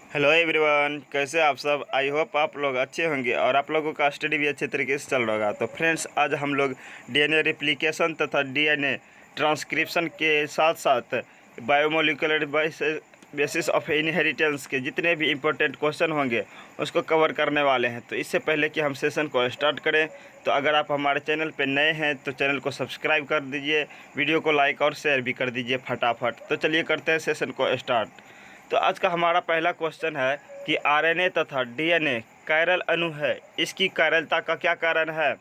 Hello everyone, कैसे आप सब। आई होप आप लोग अच्छे होंगे और आप लोगों का स्टडी भी अच्छे तरीके से चल रहा होगा। तो फ्रेंड्स, आज हम लोग डीएनए रेप्लिकेशन तथा डीएनए ट्रांसक्रिप्शन के साथ साथ बायोमोलिकुलर बेसिस ऑफ इनहेरिटेंस के जितने भी इम्पोर्टेंट क्वेश्चन होंगे उसको कवर करने वाले हैं। तो इससे पहले कि हम सेशन को स्टार्ट करें, तो अगर आप हमारे चैनल पर नए हैं तो चैनल को सब्सक्राइब कर दीजिए, वीडियो को लाइक और शेयर भी कर दीजिए फटाफट। तो चलिए करते हैं सेशन को स्टार्ट। तो आज का हमारा पहला क्वेश्चन है कि आरएनए तथा डीएनए कायरल अणु है, इसकी कायरलता का क्या कारण है।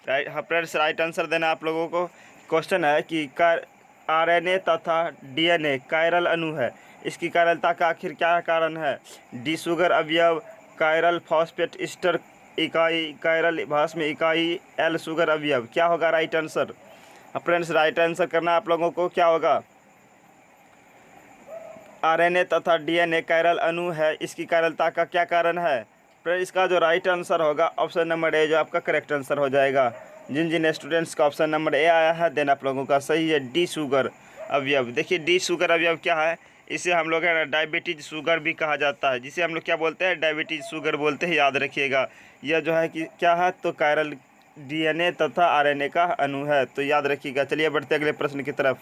राइट, हाँ फ्रेंड्स, राइट आंसर देना आप लोगों को। क्वेश्चन है कि आरएनए तथा डीएनए कायरल अणु है, इसकी कायरलता का आखिर क्या कारण है। डी शुगर अवयव, कायरल फॉस्फेट ईस्टर इकाई, कायरल भस्म इकाई, एल शुगर अवयव। क्या होगा right answer. Friends, right answer करना आप लोगों को क्या होगा। आरएनए तथा डीएनए कायरल अणु है, इसकी कायरलता का क्या कारण है। फिर इसका जो राइट आंसर होगा ऑप्शन नंबर ए, जो आपका करेक्ट आंसर हो जाएगा। जिन जिन स्टूडेंट्स का ऑप्शन नंबर ए आया है देन आप लोगों का सही है डी शुगर अवयव। देखिए, डी शुगर अवयव क्या है, इसे हम लोग है ना डायबिटीज शुगर भी कहा जाता है, जिसे हम लोग क्या बोलते हैं, डायबिटीज शुगर बोलते हैं। याद रखिएगा, यह जो है कि क्या है, तो कायरल डीएनए तथा आरएनए का अणु है, तो याद रखिएगा। चलिए बढ़ते अगले प्रश्न की तरफ।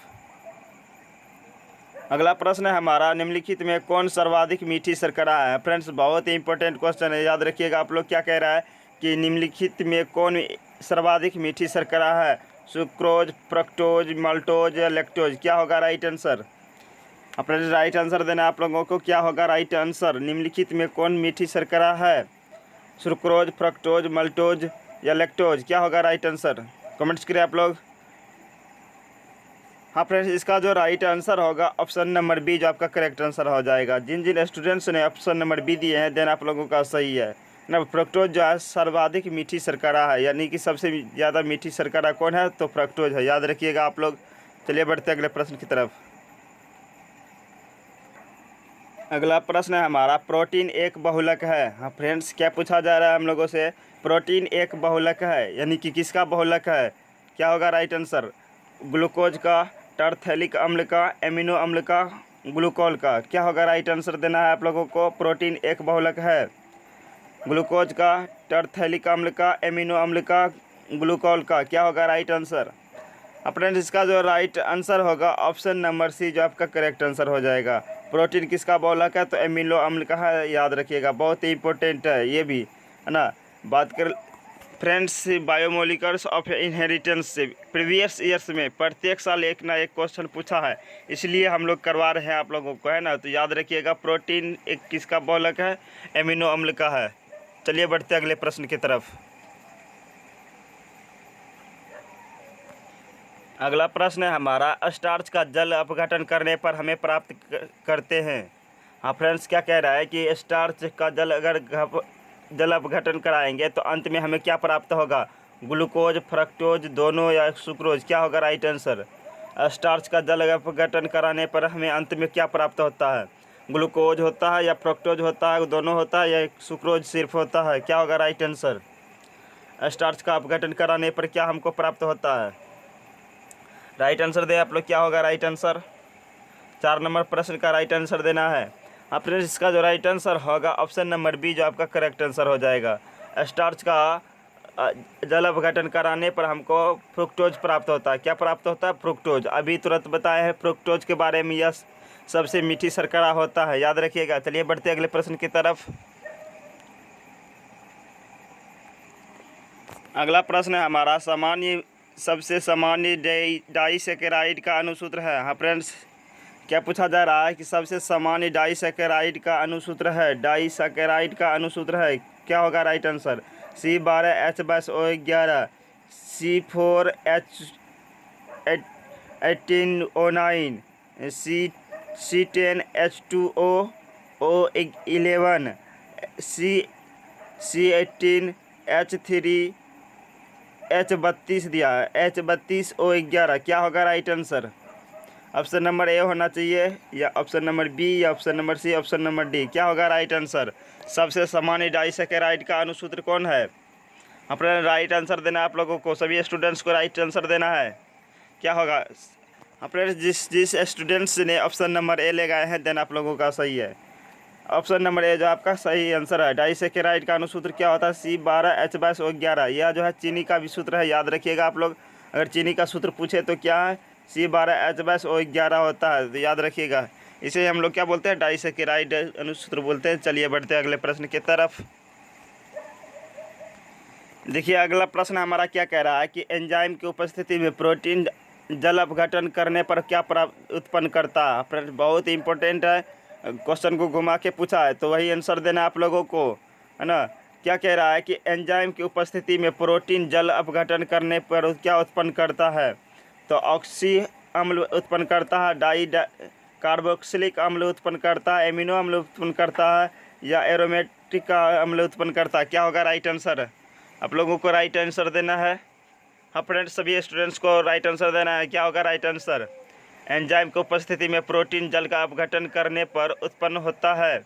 अगला प्रश्न है हमारा, निम्नलिखित में कौन सर्वाधिक मीठी शर्करा है। फ्रेंड्स, बहुत ही इंपॉर्टेंट क्वेश्चन है, याद रखिएगा। आप लोग क्या कह रहा है कि निम्नलिखित में कौन सर्वाधिक मीठी शर्करा है। सुक्रोज, फ्रक्टोज, माल्टोज या लैक्टोज। क्या होगा राइट आंसर। अपने राइट आंसर देना आप लोगों को। क्या होगा राइट आंसर, निम्नलिखित में कौन मीठी शर्करा है। सुक्रोज, फ्रक्टोज, माल्टोज या लैक्टोज। क्या होगा राइट आंसर, कमेंट्स करें आप लोग। हाँ फ्रेंड्स, इसका जो राइट आंसर होगा ऑप्शन नंबर बी, जो आपका करेक्ट आंसर हो जाएगा। जिन जिन स्टूडेंट्स ने ऑप्शन नंबर बी दिए हैं देन आप लोगों का सही है ना। फ्रक्टोज जो है सर्वाधिक मीठी शर्करा है, यानी कि सबसे ज़्यादा मीठी शर्करा कौन है, तो फ्रक्टोज है, याद रखिएगा आप लोग। चलिए बढ़ते अगले प्रश्न की तरफ। अगला प्रश्न है हमारा, प्रोटीन एक बहुलक है। हाँ फ्रेंड्स, क्या पूछा जा रहा है हम लोगों से, प्रोटीन एक बहुलक है यानी कि किसका बहुलक है। क्या होगा राइट आंसर, ग्लूकोज का, टरथैलिक अम्ल का, एमिनो अम्ल का, ग्लूकोल का। क्या होगा राइट आंसर देना है आप लोगों को। प्रोटीन एक बहुलक है, ग्लूकोज का, टरथैलिक अम्ल का, एमिनो अम्ल का, ग्लूकोल का। क्या होगा राइट आंसर। फ्रेंड्स, इसका जो राइट आंसर होगा ऑप्शन नंबर सी, जो आपका करेक्ट आंसर हो जाएगा। प्रोटीन किसका बहुलक है, तो एमिनो अम्ल का है, याद रखिएगा। बहुत ही इंपॉर्टेंट है ये भी, है ना। बात कर फ्रेंड्स, बायोमोलिकुलर्स ऑफ इनहेरिटेंस से प्रीवियस ईयर्स में प्रत्येक साल एक ना एक क्वेश्चन पूछा है, इसलिए हम लोग करवा रहे हैं आप लोगों को, है ना। तो याद रखिएगा, प्रोटीन एक किसका बहुलक है, एमिनो अम्ल का है। चलिए बढ़ते अगले प्रश्न की तरफ। अगला प्रश्न है हमारा, स्टार्च का जल अपघटन करने पर हमें प्राप्त करते हैं। हाँ फ्रेंड्स, क्या कह रहा है कि स्टार्च का जल अगर जल अपघटन कराएंगे तो अंत में हमें क्या प्राप्त होगा, ग्लूकोज, फ्रक्टोज, दोनों या सुक्रोज। क्या होगा राइट आंसर। स्टार्च का जल अपघटन कराने पर हमें अंत में क्या प्राप्त होता है, ग्लूकोज होता है या फ्रक्टोज होता है, दोनों होता है या सुक्रोज सिर्फ होता है। क्या होगा राइट आंसर। स्टार्च का अपघटन कराने पर क्या हमको प्राप्त होता है, राइट आंसर दे आप लोग। क्या होगा राइट आंसर, 4 नंबर प्रश्न का राइट आंसर देना है। अब फ्रेंड्स, इसका जो राइट आंसर होगा ऑप्शन नंबर बी, जो आपका करेक्ट आंसर हो जाएगा। स्टार्च का जल अपघटन कराने पर हमको फ्रुक्टोज प्राप्त होता है। क्या प्राप्त होता है, फ्रुक्टोज। अभी तुरंत बताए हैं फ्रुक्टोज के बारे में, यह सबसे मीठी शर्करा होता है, याद रखिएगा। चलिए बढ़ते अगले प्रश्न की तरफ। अगला प्रश्न है हमारा, सबसे सामान्य डाइसैकेराइड का अनुसूत्र है। हाँ फ्रेंड्स, क्या पूछा जा रहा है कि सबसे सामान्य डाइसैकेराइड का अनुसूत्र है, डाइसैकेराइड का अनुसूत्र है। क्या होगा right answer, C12H22O11, C4H18O9, C10H2O11, C18H3H32 दिया है, H32O11। क्या होगा right answer, option number A होना चाहिए या ऑप्शन नंबर बी या option number C, option number D. क्या होगा राइट आंसर। सबसे सामान्य डाइसैकेराइड का अनुसूत्र कौन है। अपना राइट आंसर देना आप लोगों को, सभी स्टूडेंट्स को राइट आंसर देना है। क्या होगा अपने जिस स्टूडेंट्स ने ऑप्शन नंबर ए ले गए हैं देन आप लोगों का सही है। ऑप्शन नंबर ए जो आपका सही आंसर है। डाइसेकेराइड का अणुसूत्र क्या होता है? C12H22O11। यह जो है चीनी का भी सूत्र है, याद रखिएगा आप लोग। अगर चीनी का सूत्र पूछे तो क्या है? C12H22O11 होता है, तो याद रखिएगा। इसे हम लोग क्या बोलते हैं? डाइसेकेराइड अणुसूत्र बोलते हैं। चलिए बढ़ते हैं अगले प्रश्न की तरफ। देखिए अगला प्रश्न हमारा क्या कह रहा है कि एंजाइम की उपस्थिति में प्रोटीन जल अपघटन करने पर क्या उत्पन्न करता है? फ्रेंड्स बहुत ही इंपॉर्टेंट है, क्वेश्चन को घुमा के पूछा है तो वही आंसर देना आप लोगों को, है ना। क्या कह रहा है कि एंजाइम की उपस्थिति में प्रोटीन जल अपघटन करने पर क्या उत्पन्न करता है? तो ऑक्सी अम्ल उत्पन्न करता है, कार्बोक्सिलिक अम्ल उत्पन्न करता है, एमिनो अम्ल उत्पन्न करता है, या एरोमेटिक अम्ल उत्पन्न करता है? क्या होगा राइट आंसर? आप लोगों को राइट आंसर देना है। हाँ फ्रेंड्स, सभी स्टूडेंट्स को राइट आंसर देना है। क्या होगा राइट आंसर? एंजाइम की उपस्थिति में प्रोटीन जल का अपघटन करने पर उत्पन्न होता है।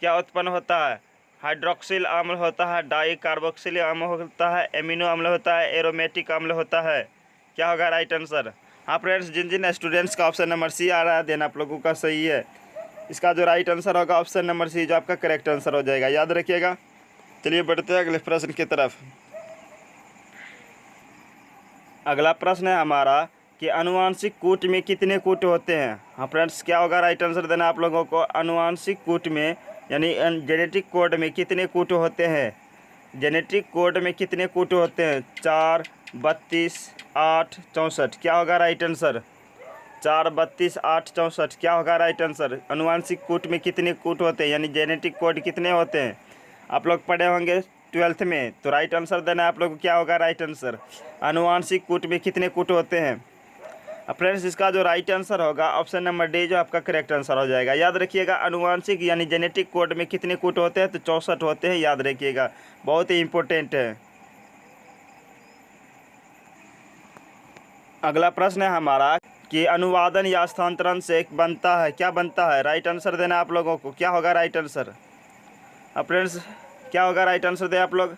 क्या उत्पन्न होता है? हाइड्रोक्सिल अम्ल होता है, डाई कार्बोक्सिल अम्ल होता है, एमिनो अम्ल होता है, एरोमेटिक अम्ल होता है। क्या होगा राइट आंसर? हाँ फ्रेंड्स, जिन जिन स्टूडेंट्स का ऑप्शन नंबर सी आ रहा है देना आप लोगों का सही है। इसका जो राइट आंसर होगा ऑप्शन नंबर सी जो आपका करेक्ट आंसर हो जाएगा, याद रखिएगा। चलिए बढ़ते हैं अगले प्रश्न की तरफ। अगला प्रश्न है हमारा कि अनुवांशिक कूट में कितने कूट होते हैं? हाँ फ्रेंड्स, क्या होगा राइट आंसर देना आप लोगों को? अनुवांशिक कूट में यानी जेनेटिक कोड में कितने कूट होते हैं? जेनेटिक कोड में कितने कूट होते हैं? 4, 32, 8, 64। क्या होगा राइट आंसर? 4, 32, 8, 64। क्या होगा राइट आंसर? अनुवांशिक कूट में कितने कूट होते हैं यानी जेनेटिक कोड कितने होते हैं? आप लोग पढ़े होंगे 12th में, तो राइट आंसर देना है आप लोग को। क्या होगा राइट आंसर? अनुवांशिक कूट में कितने कूट होते हैं? फ्रेंड्स, इसका जो राइट आंसर होगा ऑप्शन नंबर डी जो आपका करेक्ट आंसर हो जाएगा। याद रखिएगा, अनुवांशिक यानी जेनेटिक कोड में कितने कूट होते हैं? तो 64 होते हैं, याद रखिएगा, बहुत ही इंपॉर्टेंट है। अगला प्रश्न है हमारा कि अनुवादन या स्थानांतरण से बनता है, क्या बनता है? राइट आंसर देना आप लोगों को। क्या होगा राइट आंसर? फ्रेंड्स, क्या होगा राइट आंसर दे आप लोग?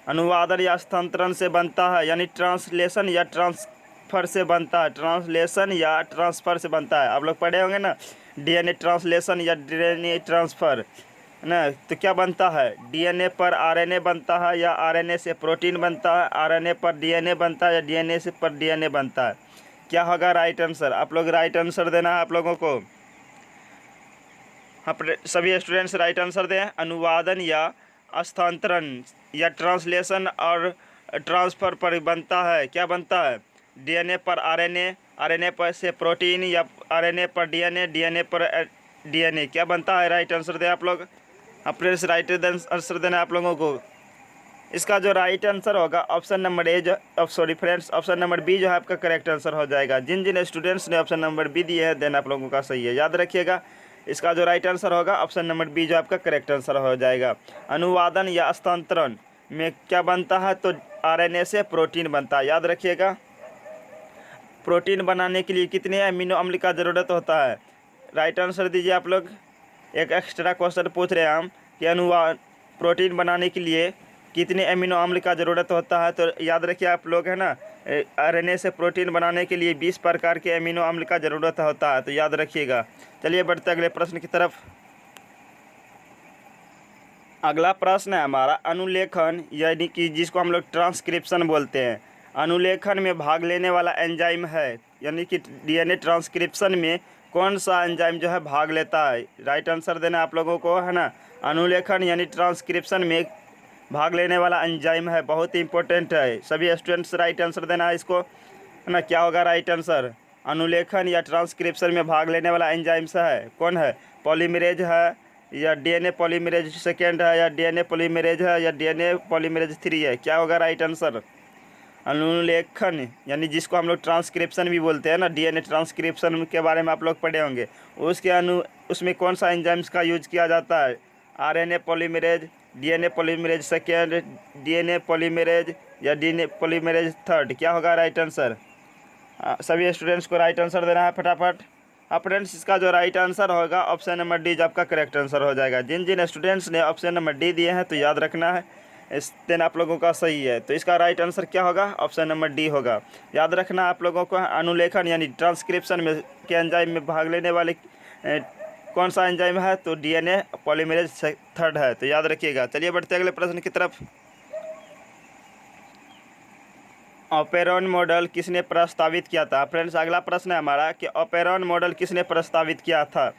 अनुवादन या स्थानांतरण से बनता है यानी ट्रांसलेशन या ट्रांसफ़र से बनता है। ट्रांसलेशन या ट्रांसफ़र से बनता है। आप लोग पढ़े होंगे ना, डीएनए ट्रांसलेशन या डीएनए ट्रांसफ़र, है ना। तो क्या बनता है? डीएनए पर आरएनए बनता है, या आरएनए से प्रोटीन बनता है, आरएनए पर डीएनए बनता है, या डीएनए से पर डीएनए बनता है? क्या होगा राइट आंसर? आप लोग राइट आंसर देना है आप लोगों को। हाँ, सभी स्टूडेंट्स राइट आंसर दें। अनुवादन या स्थानांतरण या ट्रांसलेशन और ट्रांसफ़र पर बनता है। क्या बनता है? डीएनए पर आरएनए, आरएनए पर से प्रोटीन, या आरएनए पर डीएनए, डीएनए पर डीएनए। क्या बनता है? राइट आंसर दें आप लोग। अपने राइट आंसर देना आप लोगों को। इसका जो राइट आंसर होगा ऑप्शन नंबर ए जो sorry friends, option number B जो है आपका करेक्ट आंसर हो जाएगा। जिन जिन स्टूडेंट्स ने ऑप्शन नंबर बी दिए हैं देना आप लोगों का सही है, याद रखिएगा। इसका जो राइट आंसर होगा ऑप्शन नंबर बी जो आपका करेक्ट आंसर हो जाएगा। अनुवादन या स्थानांतरण में क्या बनता है? तो आरएनए से प्रोटीन बनता है, याद रखिएगा। प्रोटीन बनाने के लिए कितने अमीनो अम्ल का ज़रूरत होता है? राइट आंसर दीजिए आप लोग। एक एक्स्ट्रा क्वेश्चन पूछ रहे हैं हम कि प्रोटीन बनाने के लिए कितने अमीनो अम्ल का ज़रूरत होता है? तो याद रखिए आप लोग, है ना, आरएनए से प्रोटीन बनाने के लिए 20 प्रकार के अमीनो अम्ल का ज़रूरत होता है, तो याद रखिएगा। चलिए बढ़ते अगले प्रश्न की तरफ। अगला प्रश्न है हमारा अनुलेखन यानी कि जिसको हम लोग ट्रांसक्रिप्शन बोलते हैं। अनुलेखन में भाग लेने वाला एंजाइम है, यानी कि डीएनए ट्रांसक्रिप्शन में कौन सा एंजाइम जो है भाग लेता है? राइट आंसर देना आप लोगों को, है ना। अनुलेखन यानी ट्रांसक्रिप्शन में भाग लेने वाला एंजाइम है, बहुत ही इंपॉर्टेंट है। सभी स्टूडेंट्स राइट आंसर देना है इसको, है ना। क्या होगा राइट आंसर? अनुलेखन या ट्रांसक्रिप्शन में भाग लेने वाला एंजाइम है, कौन है? पॉलीमरेज है, या डीएनए पॉलीमरेज सेकेंड है, या डीएनए पॉलीमरेज है, या डीएनए पॉलीमरेज 3 है? क्या होगा राइट आंसर? अनुलेखन यानी जिसको हम लोग ट्रांसक्रिप्शन भी बोलते हैं ना, डीएनए ट्रांसक्रिप्शन के बारे में आप लोग पढ़े होंगे। उसमें कौन सा एंजाइम्स का यूज किया जाता है? RNA polymerase, DNA polymerase second, DNA polymerase, या डीएनए पॉलीमरेज 3? क्या होगा राइट आंसर? सभी स्टूडेंट्स को राइट आंसर देना है फटाफट। फ्रेंड्स, इसका जो राइट आंसर होगा ऑप्शन नंबर डी जो आपका करेक्ट आंसर हो जाएगा। जिन जिन स्टूडेंट्स ने ऑप्शन नंबर डी दिए हैं तो याद रखना है, इस दिन आप लोगों का सही है। तो इसका राइट आंसर क्या होगा? ऑप्शन नंबर डी होगा, याद रखना आप लोगों को। अनुलेखन यानी ट्रांसक्रिप्शन में के एंजाइम में भाग लेने वाले कौन सा एंजाइम है? तो डीएनए पॉलीमरेज थर्ड है, तो याद रखिएगा। चलिए बढ़ते अगले प्रश्न की तरफ। ऑपेरॉन मॉडल किसने प्रस्तावित किया था? फ्रेंड्स अगला प्रश्न है हमारा कि ऑपेरॉन मॉडल किसने प्रस्तावित किया था।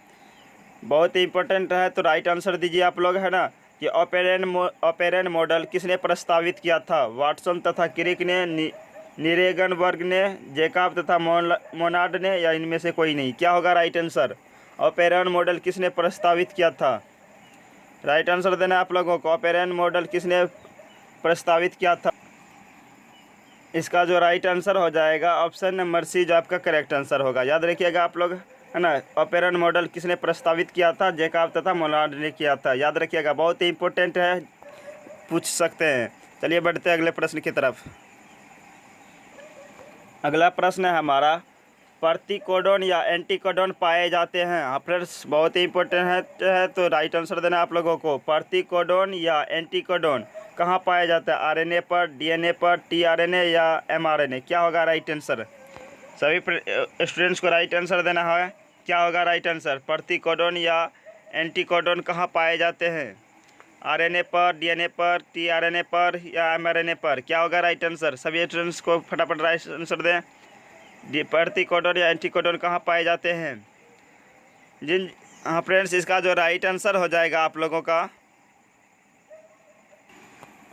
बहुत ही इंपॉर्टेंट है, तो राइट आंसर दीजिए आप लोग, है ना, कि ऑपेरॉन मॉडल किसने प्रस्तावित किया था? वाटसन तथा क्रिक ने, निरेगनबर्ग ने, जैकब तथा मोनार्ड ने, या इनमें से कोई नहीं? क्या होगा राइट आंसर? ऑपेरॉन मॉडल किसने प्रस्तावित किया था? राइट आंसर देना आप लोगों को। ऑपेरॉन मॉडल किसने प्रस्तावित किया था? इसका जो राइट आंसर हो जाएगा ऑप्शन नंबर सी, जो आपका करेक्ट आंसर होगा। याद रखिएगा आप लोग, है ना। ऑपेरॉन मॉडल किसने प्रस्तावित किया था? जैकब तथा मोनार्ड ने किया था। याद रखिएगा, बहुत ही इंपॉर्टेंट है, पूछ सकते हैं। चलिए बढ़ते हैं अगले प्रश्न की तरफ। अगला प्रश्न है हमारा, प्रतिकोडोन या एंटीकोडोन पाए जाते हैं? हाँ फ्रेंड्स, बहुत ही इंपॉर्टेंट है, तो राइट आंसर देना आप लोगों को। प्रतिकोडोन या एंटीकोडोन कहाँ पाया जाता है? आरएनए पर, डीएनए पर, टीआरएनए या एमआरएनए? क्या होगा राइट आंसर? सभी स्टूडेंट्स को राइट आंसर देना है। क्या होगा राइट आंसर? प्रतिकोडोन या एंटीकोडोन कहाँ पाए जाते हैं? आरएनए पर, डीएनए पर, टीआरएनए पर या एमआरएनए पर? क्या होगा राइट आंसर? सभी स्टूडेंट्स को फटाफट राइट आंसर दें। प्रतिकोडोन या एंटीकोडोन कहाँ पाए जाते हैं? हाँ फ्रेंड्स, इसका जो राइट आंसर हो जाएगा आप लोगों का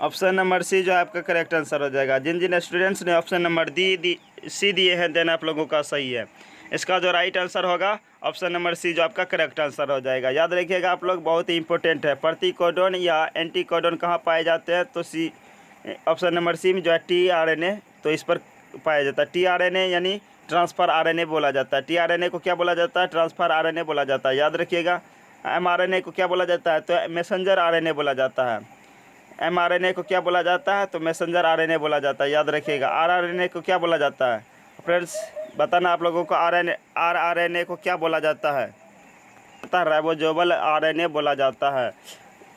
ऑप्शन नंबर सी, जो आपका करेक्ट आंसर हो जाएगा। जिन स्टूडेंट्स ने ऑप्शन नंबर सी दिए हैं, देन आप लोगों का सही है। इसका जो राइट आंसर होगा ऑप्शन नंबर सी, जो आपका करेक्ट आंसर हो जाएगा। याद रखिएगा आप लोग, बहुत ही इंपॉर्टेंट है। प्रतिकोडोन या एंटीकोडोन कहाँ पाए जाते हैं? तो सी, ऑप्शन नंबर सी में जो है टीआरएनए, तो इस पर पाया जाता है। टीआरएनए यानी ट्रांसफर आरएनए बोला जाता है। टीआरएनए को क्या बोला जाता है? ट्रांसफर आरएनए बोला जाता है। याद रखिएगा। एमआरएनए को क्या बोला जाता है? तो मैसेंजर आरएनए बोला जाता है। एमआरएनए को क्या बोला जाता है? तो मैसेंजर आरएनए बोला जाता है। याद रखिएगा। आरआरएनए को क्या बोला जाता है? फ्रेंड्स बताना आप लोगों को, आरआरएनए को क्या बोला जाता है? राइबोसोमल आरएनए बोला जाता है।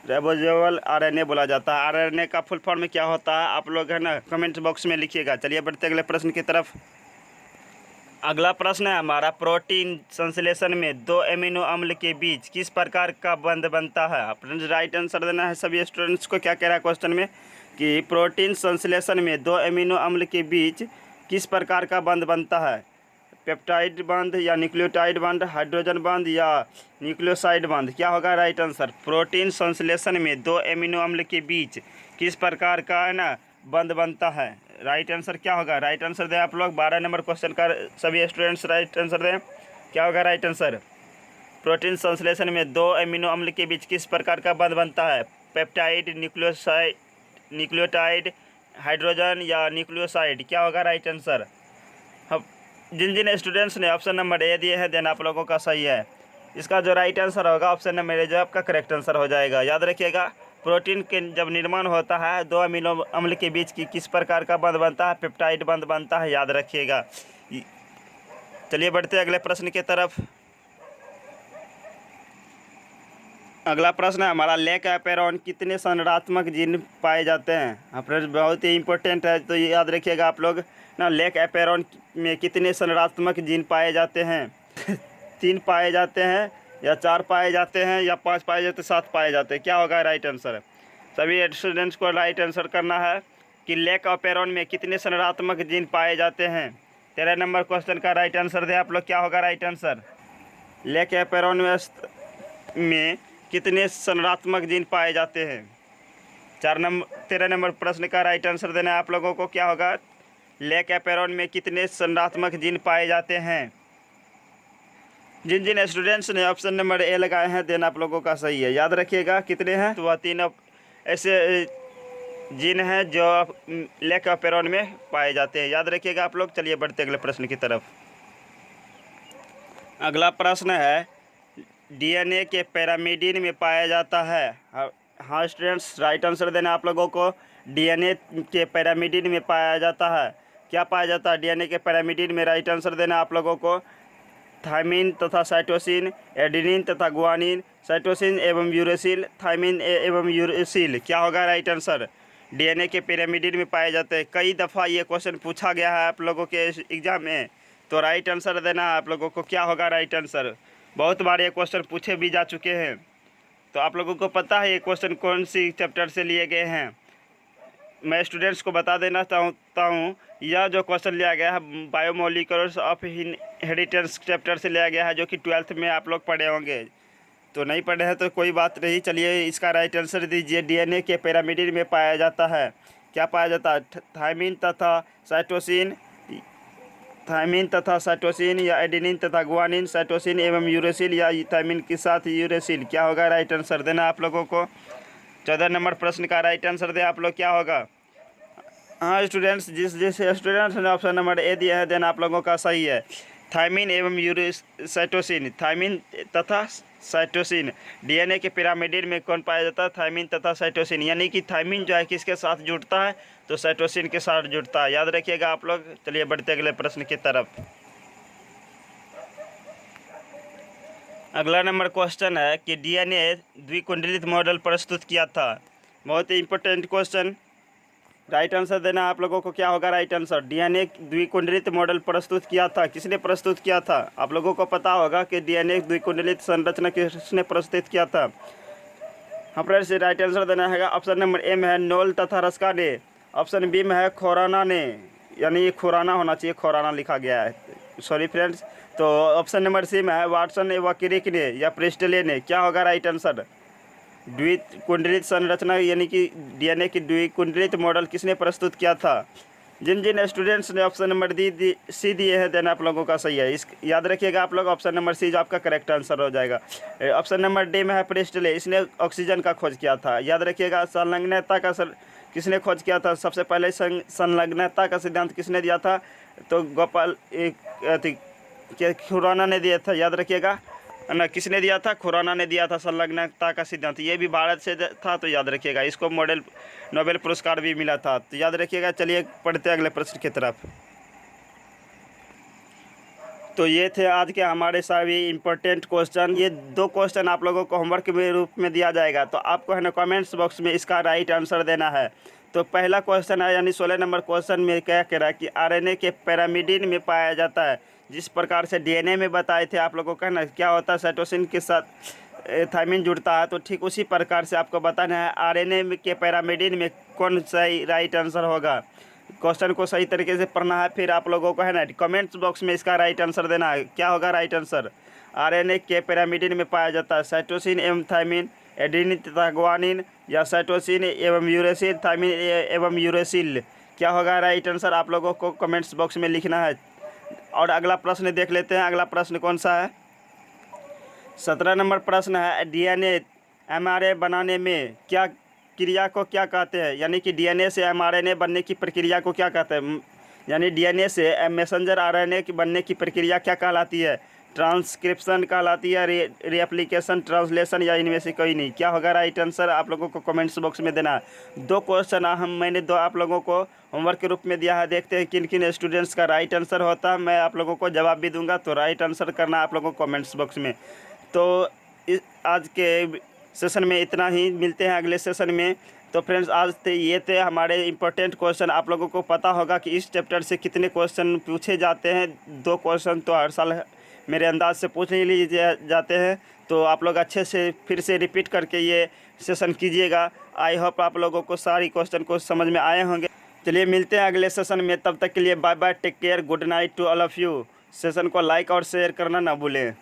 राइबोसोमल आरएनए बोला जाता है। आरएनए का फुल फॉर्म क्या होता है? आप लोग, है ना, कमेंट बॉक्स में लिखिएगा। चलिए बढ़ते अगले प्रश्न की तरफ। अगला प्रश्न है हमारा, प्रोटीन संश्लेषण में दो एमिनो अम्ल के बीच किस प्रकार का बंध बनता है? फ्रेंड्स राइट आंसर देना है सभी स्टूडेंट्स को। क्या कह रहा है क्वेश्चन में कि प्रोटीन संश्लेषण में दो एमिनो अम्ल के बीच किस प्रकार का बंध बनता है? पेप्टाइड बंध या न्यूक्लियोटाइड बंध, हाइड्रोजन बंध या न्यूक्लियोसाइड बंध? क्या होगा राइट आंसर? प्रोटीन संश्लेषण में दो एमिनो अम्ल के बीच किस प्रकार का, है ना, बंध बनता है? राइट आंसर क्या होगा? राइट आंसर दें आप लोग। 12 नंबर क्वेश्चन का सभी स्टूडेंट्स राइट आंसर दें। क्या होगा राइट आंसर? प्रोटीन संश्लेषण में दो एमिनो अम्ल के बीच किस प्रकार का बंध बनता है? पेप्टाइड, न्यूक्लियोटाइड, हाइड्रोजन या न्यूक्लियोसाइड? क्या होगा राइट आंसर? अब जिन स्टूडेंट्स ने ऑप्शन नंबर ए दिए हैं, देन आप लोगों का सही है। इसका जो राइट आंसर होगा ऑप्शन नंबर ए, जो आपका करेक्ट आंसर हो जाएगा। याद रखिएगा, प्रोटीन के जब निर्माण होता है दो अमीनो अम्ल के बीच की किस प्रकार का बंध बनता है? पेप्टाइड बंध बनता है। याद रखिएगा। चलिए बढ़ते अगले प्रश्न की तरफ। अगला प्रश्न है हमारा, लेक एपेरॉन कितने संरचनात्मक जीन पाए जाते हैं? हाँ फ्रेंड्स, बहुत ही इंपॉर्टेंट है, तो याद रखिएगा आप लोग ना। लेक एपेरॉन में कितने संरचनात्मक जीन पाए जाते हैं? 3 पाए जाते हैं या 4 पाए जाते हैं या 5 पाए जाते हैं, 7 पाए जाते हैं? क्या होगा राइट आंसर? सभी स्टूडेंट्स को राइट आंसर करना है कि लेक एपेरॉन में कितने संरचनात्मक जीन पाए जाते हैं। 13 नंबर क्वेश्चन का राइट आंसर दें आप लोग। क्या होगा राइट आंसर? लेक एपेरॉन में कितने संरचनात्मक जीन पाए जाते हैं? 13 नंबर प्रश्न का राइट आंसर देना है आप लोगों को। क्या होगा? लेक एपेरॉन में कितने संरचनात्मक जीन पाए जाते हैं? जिन स्टूडेंट्स ने ऑप्शन नंबर ए लगाए हैं, देन आप लोगों का सही है। याद रखिएगा कितने हैं? तो वह 3 ऐसे जीन हैं जो लेक एपेरॉन में पाए जाते हैं। याद रखिएगा आप लोग। चलिए बढ़ते अगले प्रश्न की तरफ। अगला प्रश्न है, डीएनए के पिरामिडिन में पाया जाता है। हाँ स्टूडेंट्स, राइट आंसर देना आप लोगों को। डीएनए के पिरामिडिन में पाया जाता है। क्या पाया जाता है डीएनए के पिरामिडिन में? राइट आंसर देना आप लोगों को। थायमिन तथा साइटोसिन, एडेनिन तथा गुआनिन, साइटोसिन एवं यूरेसिल, थायमिन एवं यूरेसिल? क्या होगा राइट आंसर? डीएनए के पिरामिडिन में पाए जाते हैं। कई दफ़ा ये क्वेश्चन पूछा गया है आप लोगों के एग्जाम में, तो राइट आंसर देना है आप लोगों को। क्या होगा राइट आंसर? बहुत बार ये क्वेश्चन पूछे भी जा चुके हैं। तो आप लोगों को पता है ये क्वेश्चन कौन सी चैप्टर से लिए गए हैं? मैं स्टूडेंट्स को बता देना चाहता हूँ, यह जो क्वेश्चन लिया गया है बायोमोलिकुलर्स ऑफ इनहेरिटेंस चैप्टर से लिया गया है, जो कि 12th में आप लोग पढ़े होंगे। तो नहीं पढ़े हैं तो कोई बात नहीं, चलिए इसका राइट आंसर दीजिए। डीएनए के पिरामिड में पाया जाता है, क्या पाया जाता है? थायमिन तथा साइटोसिन, थायमिन तथा साइटोसिन, या एडेनिन तथा गुआनिन, साइटोसिन एवं यूरेसिल, या थायमिन के साथ यूरेसिल। क्या होगा राइट आंसर? देना आप लोगों को। 14 नंबर प्रश्न का राइट आंसर दे आप लोग, क्या होगा? हाँ स्टूडेंट्स, जिस स्टूडेंट्स ने ऑप्शन नंबर ए दिया है, देना आप लोगों का सही है। थायमिन एवं साइटोसिन, थायमिन तथा साइटोसिन, डीएनए के पिरामिड में कौन पाया जाता है? थायमिन तथा साइटोसिन। यानी कि थायमिन जो है किसके साथ जुड़ता है? तो साइटोसिन के साथ जुड़ता है, याद रखिएगा आप लोग। चलिए बढ़ते अगले प्रश्न की तरफ। अगला नंबर क्वेश्चन है कि डीएनए द्विकुंडलित मॉडल प्रस्तुत किया था। बहुत ही इंपॉर्टेंट क्वेश्चन, राइट आंसर देना आप लोगों को। क्या होगा राइट आंसर? डीएनए द्विकुंडलित मॉडल प्रस्तुत किया था, किसने प्रस्तुत किया था? आप लोगों को पता होगा कि डीएनए द्विकुंडलित संरचना किसने प्रस्तुत किया था। हाँ फ्रेंड्स, राइट आंसर देना है ऑप्शन नंबर ए में है नोल तथा रस्का ने, ऑप्शन बी में है खोराना ने, यानी ये खुराना होना चाहिए, खोराना लिखा गया है, सॉरी फ्रेंड्स। तो ऑप्शन नंबर सी में है वाटसन व क्रिक ने या प्रेस्टले ने। क्या होगा राइट आंसर? द्विकुंडलित संरचना यानी कि डीएनए की द्विकुंडलित मॉडल किसने प्रस्तुत किया था? जिन जिन स्टूडेंट्स ने ऑप्शन नंबर सी दिए हैं, देना आप लोगों का सही है। इस याद रखिएगा आप लोग, ऑप्शन नंबर सी जो आपका करेक्ट आंसर हो जाएगा। ऑप्शन नंबर डी में है प्रेस्टले, इसने ऑक्सीजन का खोज किया था, याद रखिएगा। संलग्नता का किसने खोज किया था? सबसे पहले संलग्नता का सिद्धांत किसने दिया था? तो गोपाल खुराना ने दिया था, याद रखिएगा ना। किसने दिया था? खुराना ने दिया था संलग्नता का सिद्धांत। ये भी भारत से था, तो याद रखिएगा। इसको नोबेल पुरस्कार भी मिला था, तो याद रखिएगा। चलिए पढ़ते अगले प्रश्न की तरफ। तो ये थे आज के हमारे सभी इम्पोर्टेंट क्वेश्चन। ये 2 क्वेश्चन आप लोगों को होमवर्क के रूप में दिया जाएगा, तो आपको है ना कमेंट्स बॉक्स में इसका राइट आंसर देना है। तो पहला क्वेश्चन है, यानी 16 नंबर क्वेश्चन में क्या कह रहा है कि आरएनए के पिरामिड में पाया जाता है। जिस प्रकार से डीएनए में बताए थे आप लोगों का ना, क्या होता है साइटोसिन के साथ थायमिन जुड़ता है, तो ठीक उसी प्रकार से आपको बताना है आरएनए के पिरामिड में कौन सही राइट आंसर होगा। क्वेश्चन को सही तरीके से पढ़ना है, फिर आप लोगों को है ना कमेंट्स बॉक्स में इसका राइट आंसर देना है। क्या होगा राइट आंसर? आरएनए के पिरामिड में पाया जाता है साइटोसिन एवं थायमिन, एडेनिन तथा गुआनिन, या साइटोसिन एवं यूरेसिल, थायमिन एवं यूरेसिल। क्या होगा राइट आंसर? आप लोगों को कमेंट्स बॉक्स में लिखना है। और अगला प्रश्न देख लेते हैं। अगला प्रश्न कौन सा है? 17 नंबर प्रश्न है, डीएनए एमआरएनए बनाने में क्या क्रिया को क्या कहते हैं? यानी कि डीएनए से एमआरएनए बनने की प्रक्रिया को क्या कहते हैं? यानी डीएनए से मैसेंजर आरएनए की बनने की प्रक्रिया क्या कहलाती है? ट्रांसक्रिप्शन कहलाती है, रीएप्लिकेशन, ट्रांसलेशन, या इनमें से कोई नहीं। क्या होगा राइट आंसर? आप लोगों को कमेंट्स बॉक्स में देना है। 2 क्वेश्चन मैंने 2 आप लोगों को होमवर्क के रूप में दिया है। देखते हैं किन किन स्टूडेंट्स का राइट आंसर होता है। मैं आप लोगों को जवाब भी दूंगा, तो राइट आंसर करना आप लोगों को कमेंट्स बॉक्स में। तो आज के सेशन में इतना ही, मिलते हैं अगले सेशन में। तो फ्रेंड्स, आज ये थे हमारे इम्पोर्टेंट क्वेश्चन। आप लोगों को पता होगा कि इस चैप्टर से कितने क्वेश्चन पूछे जाते हैं। 2 क्वेश्चन तो हर साल मेरे अंदाज से पूछ ही लिए जाते हैं। तो आप लोग अच्छे से फिर से रिपीट करके ये सेशन कीजिएगा। आई होप आप लोगों को सारी क्वेश्चन को समझ में आए होंगे। चलिए मिलते हैं अगले सेशन में, तब तक के लिए bye bye, take care, good night to all of you. Session को लाइक और शेयर करना ना भूलें।